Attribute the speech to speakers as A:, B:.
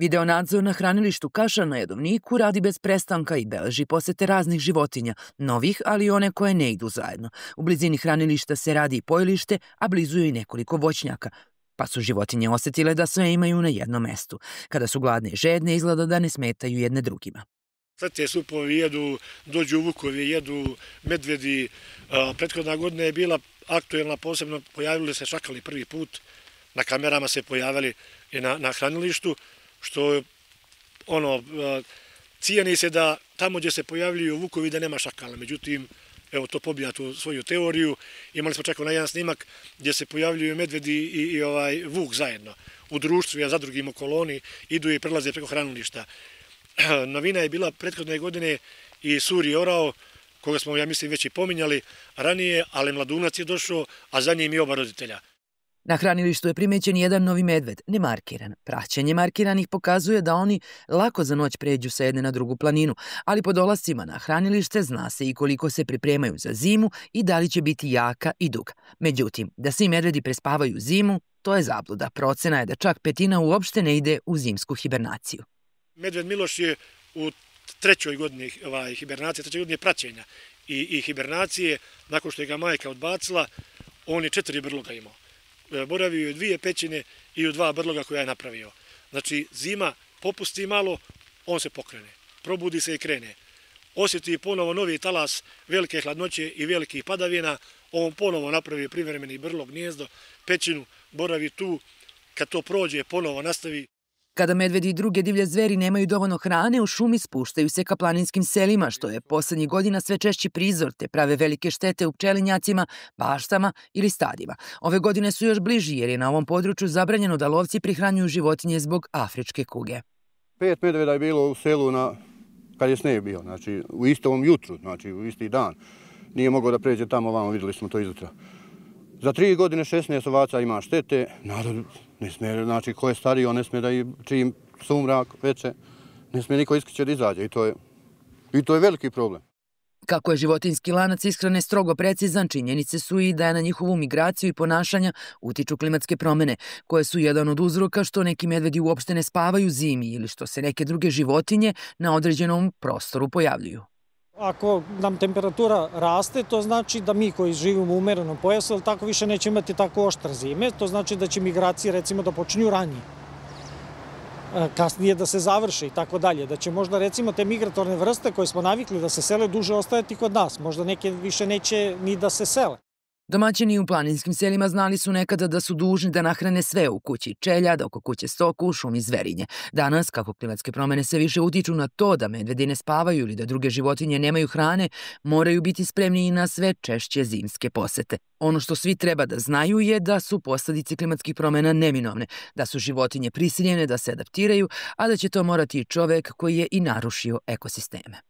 A: Video nadzor na hranilištu Kašan na Jedovniku radi bez prestanka i beleži posete raznih životinja, novih, ali i one koje ne idu zajedno. U blizini hranilišta se radi i pojilište, a blizu je i nekoliko voćnjaka. Pa su životinje osetile da sve imaju na jednom mestu. Kada su gladne i žedne, izgleda da ne smetaju jedne drugima.
B: Sad te supovi jedu, dođu vukovi, jedu medvedi. Prethodna godina je bila aktuelna, posebno pojavili se šakali prvi put. Na kamerama se pojavili i na hranilištu, što cijeni se da tamo gdje se pojavljuju vukovi da nema šakala. Međutim, evo to pobija tu svoju teoriju. Imali smo čak na jedan snimak gdje se pojavljuju medvedi i vuk zajedno. U društvu, za drugim u koloni, idu i prelaze preko hranilišta. Novina je bila prethodne godine i suri orao, koga smo, ja mislim, već i pominjali ranije, ali mladunac je došao, a za njim i oba roditelja.
A: Na hranilištu je primećen jedan novi medved, nemarkiran. Praćenje markiranih pokazuje da oni lako za noć pređu sa jedne na drugu planinu, ali po dolascima na hranilište zna se i koliko se pripremaju za zimu i da li će biti jaka i duga. Međutim, da svi medvedi prespavaju zimu, to je zabluda. Procena je da čak petina uopšte ne ide u zimsku hibernaciju.
B: Medved Miloš je u trećoj godini hibernacije, trećoj godini praćenja i hibernacije, nakon što je ga majka odbacila, on je 4 brloga imao. Boravio je u 2 pećine i u 2 brloga koja je napravio. Znači, zima popusti malo, on se pokrene, probudi se i krene. Osjeti ponovo novi talas velike hladnoće i velikih padavina, on ponovo napravi privremeni brlog, gnijezdo, pećinu, boravi tu, kad to prođe, ponovo nastavi.
A: Kada medvedi i druge divlje zveri nemaju dovoljno hrane, u šumi spuštaju se ka planinskim selima, što je poslednjih godina sve češći prizor, te prave velike štete u pčelinjacima, baštama ili stadima. Ove godine su još bliži jer je na ovom području zabranjeno da lovci prihranjuju životinje zbog afričke kuge.
C: 5 medveda je bilo u selu kad je sneg bio, znači u istom jutru, znači u isti dan. Nije mogao da pređe tamo ovamo, vidjeli smo to izjutra. Za 3 godine 16 ovaca ima štete, narod ne smije, znači ko je stariji, on ne smije da i čim sumrak veće, ne smije niko iskiće da izađe i to je veliki problem.
A: Kako je životinjski lanac ishrane strogo precizan, činjenice su i da na njihovu migraciju i ponašanja utiču klimatske promene, koje su jedan od uzroka što neki medvedi uopšte ne spavaju zimi ili što se neke druge životinje na određenom prostoru pojavljuju.
D: Ako nam temperatura raste, to znači da mi koji živimo u umerenom pojasu, ali tako više neće imati tako oštre zime, to znači da će migracije recimo da počinju ranije, kasnije da se završe i tako dalje, da će možda recimo te migratorne vrste koje smo navikli da se sele duže ostajati kod nas, možda neke više neće ni da se sele.
A: Domaćini u planinskim selima znali su nekada da su dužni da nahrane sve u kući čelja, da oko kuće stoku, u šumi zverinje. Danas, kako klimatske promene sve više utiču na to da medvedi ne spavaju ili da druge životinje nemaju hrane, moraju biti spremni i na sve češće zimske posete. Ono što svi treba da znaju je da su posledice klimatskih promena neminovne, da su životinje prisiljene da se adaptiraju, a da će to morati i čovek koji je i narušio ekosisteme.